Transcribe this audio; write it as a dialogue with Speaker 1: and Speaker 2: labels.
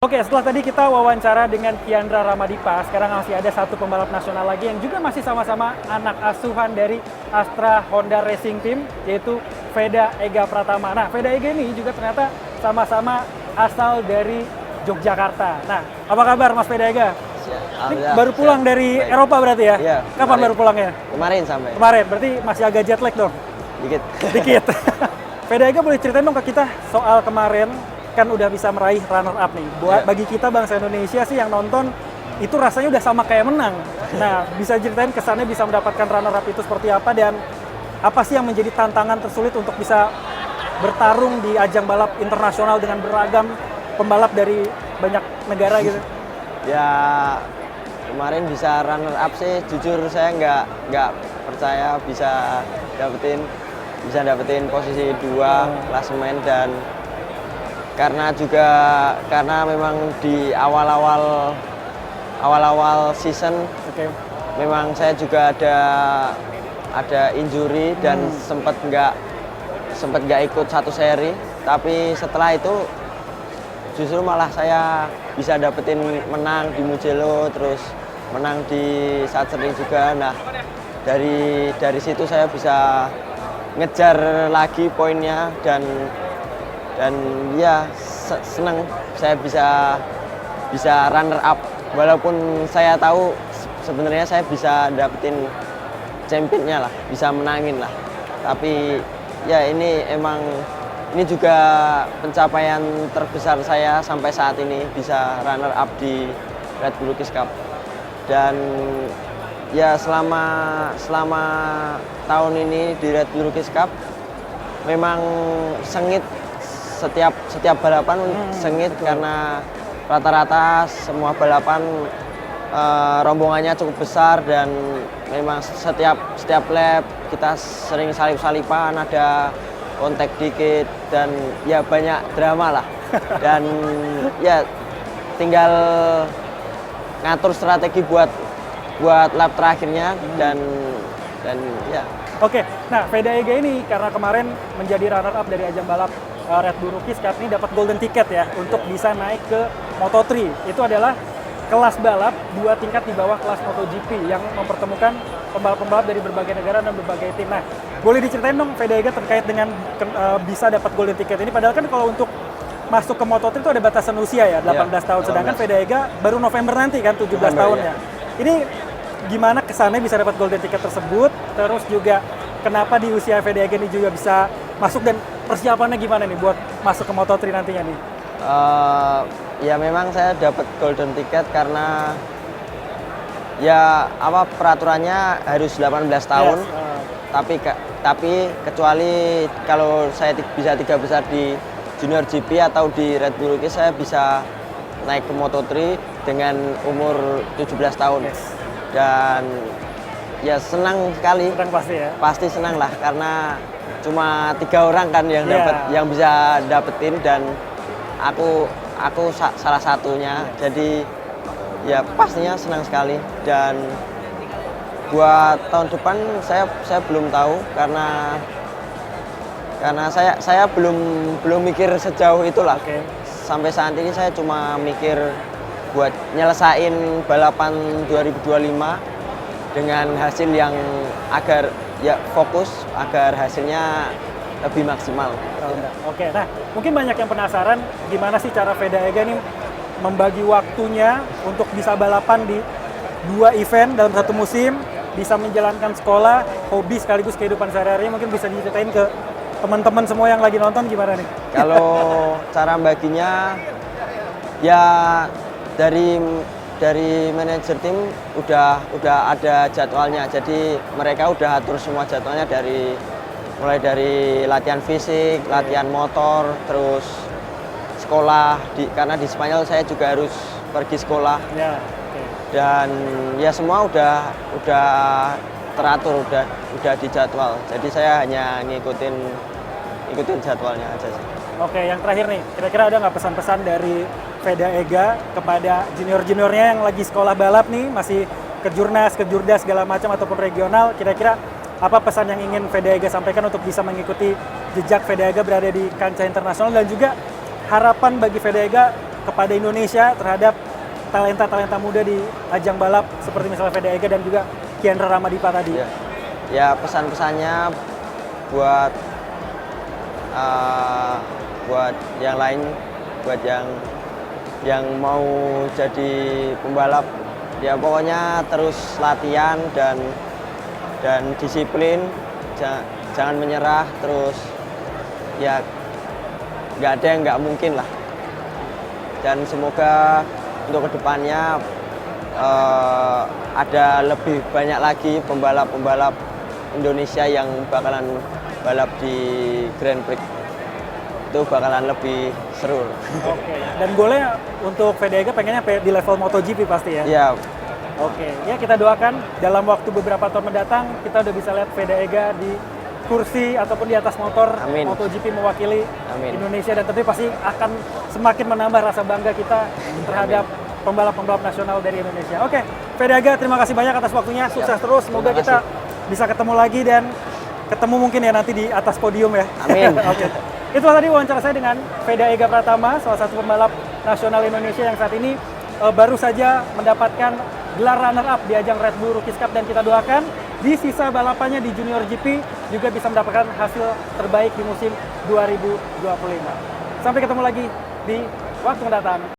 Speaker 1: Oke, setelah tadi kita wawancara dengan Kiandra Ramadipa, sekarang masih ada satu pembalap nasional lagi yang juga masih sama-sama anak asuhan dari Astra Honda Racing Team, yaitu Veda Ega Pratama. Nah, Veda Ega ini juga ternyata sama-sama asal dari Yogyakarta. Nah, apa kabar Mas Veda Ega? Ini baru pulang dari Eropa berarti ya?
Speaker 2: Iya.
Speaker 1: Kapan baru pulangnya?
Speaker 2: Kemarin sampai.
Speaker 1: Kemarin, berarti masih agak jet lag dong?
Speaker 2: Dikit.
Speaker 1: Dikit. Veda Ega boleh ceritain dong ke kita soal kemarin kan udah bisa meraih runner up nih. Buat bagi kita bangsa Indonesia sih yang nonton itu rasanya udah sama kayak menang. Nah, bisa ceritain kesannya bisa mendapatkan runner up itu seperti apa dan apa sih yang menjadi tantangan tersulit untuk bisa bertarung di ajang balap internasional dengan beragam pembalap dari banyak negara gitu?
Speaker 2: Ya kemarin bisa runner up sih, jujur saya nggak percaya bisa dapetin posisi 2 klasemen, dan karena memang di awal-awal season memang saya juga ada injury dan sempat nggak ikut satu seri, tapi setelah itu justru malah saya bisa dapetin menang di Mugello, terus menang di Sachsenring juga. Nah, dari situ saya bisa ngejar lagi poinnya dan ya senang saya bisa runner up, walaupun saya tahu sebenarnya saya bisa dapetin championnya lah, bisa menangin lah, tapi ya ini juga pencapaian terbesar saya sampai saat ini, bisa runner up di Red Bull Rookies Cup. Dan ya selama tahun ini di Red Bull Rookies Cup memang sengit, setiap balapan sengit karena rata-rata semua balapan rombongannya cukup besar, dan memang setiap lap kita sering salip-salipan, ada kontak dikit, dan ya banyak drama lah. Dan ya tinggal ngatur strategi buat lap terakhirnya dan ya.
Speaker 1: Oke, nah Veda Ega ini karena kemarin menjadi runner up dari ajang balap Red Bull Rookies Cup ini dapat golden ticket ya untuk bisa naik ke Moto3. Itu adalah kelas balap 2 tingkat di bawah kelas MotoGP yang mempertemukan pembalap-pembalap dari berbagai negara dan berbagai tim. Nah, boleh diceritain dong Veda Ega terkait dengan bisa dapat golden ticket ini? Padahal kan kalau untuk masuk ke Moto3 itu ada batasan usia ya, 18 tahun. Sedangkan Veda Ega baru November nanti kan 17 tahun ya. Ini gimana kesannya bisa dapat golden ticket tersebut? Terus juga kenapa di usia Veda Ega ini juga bisa masuk, dan persiapannya gimana nih buat masuk ke Moto3 nantinya nih?
Speaker 2: Ya memang saya dapat golden ticket karena ya peraturannya harus 18 tahun. Yes. Tapi kecuali kalau saya bisa 3 besar di Junior GP atau di Red Bull Rookies, saya bisa naik ke Moto3 dengan umur 17 tahun.
Speaker 1: Yes.
Speaker 2: Dan ya senang sekali.
Speaker 1: Senang pasti ya? Pasti
Speaker 2: senang lah, karena cuma 3 orang kan yang bisa dapetin, dan aku salah satunya. Jadi ya pastinya senang sekali. Dan buat tahun depan saya belum tahu, karena saya belum mikir sejauh itulah.
Speaker 1: Okay. Sampai
Speaker 2: saat ini saya cuma mikir buat nyelesain balapan 2025 dengan hasil yang agar ya fokus, agar hasilnya lebih maksimal.
Speaker 1: Oke, nah mungkin banyak yang penasaran gimana sih cara Veda Ega nih membagi waktunya untuk bisa balapan di 2 event dalam satu musim, bisa menjalankan sekolah, hobi sekaligus kehidupan sehari-hari. Mungkin bisa diceritain ke teman-teman semua yang lagi nonton gimana nih?
Speaker 2: Kalau cara baginya ya dari manajer tim udah ada jadwalnya, jadi mereka udah atur semua jadwalnya mulai dari latihan fisik, latihan motor, terus sekolah, karena di Spanyol saya juga harus pergi sekolah.
Speaker 1: Ya, okay.
Speaker 2: Dan ya semua udah teratur, udah dijadwal, jadi saya hanya ngikutin jadwalnya aja sih.
Speaker 1: Oke, yang terakhir nih, kira-kira ada nggak pesan-pesan dari Veda Ega kepada junior-juniornya yang lagi sekolah balap nih, masih ke Jurnas, ke Jurda segala macam ataupun regional, kira-kira apa pesan yang ingin Veda Ega sampaikan untuk bisa mengikuti jejak Veda Ega berada di kancah internasional, dan juga harapan bagi Veda Ega kepada Indonesia terhadap talenta-talenta muda di ajang balap seperti misalnya Fede Ega dan juga Kiandra Ramadipa tadi?
Speaker 2: Ya pesan-pesannya buat buat yang lain, buat yang mau jadi pembalap, ya pokoknya terus latihan dan disiplin, jangan menyerah, terus ya nggak ada yang nggak mungkin lah. Dan semoga untuk kedepannya ada lebih banyak lagi pembalap-pembalap Indonesia yang bakalan balap di Grand Prix. Itu bakalan lebih seru.
Speaker 1: Oke. Dan goalnya untuk Fede Ega pengennya di level MotoGP pasti ya?
Speaker 2: Iya.
Speaker 1: Oke. Ya kita doakan dalam waktu beberapa tahun mendatang kita udah bisa lihat Fede Ega di kursi ataupun di atas motor
Speaker 2: Amin.
Speaker 1: MotoGP mewakili
Speaker 2: Amin.
Speaker 1: Indonesia, dan tentu pasti akan semakin menambah rasa bangga kita terhadap pembalap-pembalap nasional dari Indonesia. Oke, Fede Ega, terima kasih banyak atas waktunya. Sukses terus. Semoga
Speaker 2: Terima
Speaker 1: kita bisa ketemu lagi dan ketemu mungkin ya nanti di atas podium ya.
Speaker 2: Amin.
Speaker 1: Oke. Itulah tadi wawancara saya dengan Fede Ega Pratama, salah satu pembalap nasional Indonesia yang saat ini baru saja mendapatkan gelar runner-up di ajang Red Bull Rookies Cup, dan kita doakan di sisa balapannya di Junior GP juga bisa mendapatkan hasil terbaik di musim 2025. Sampai ketemu lagi di waktu mendatang.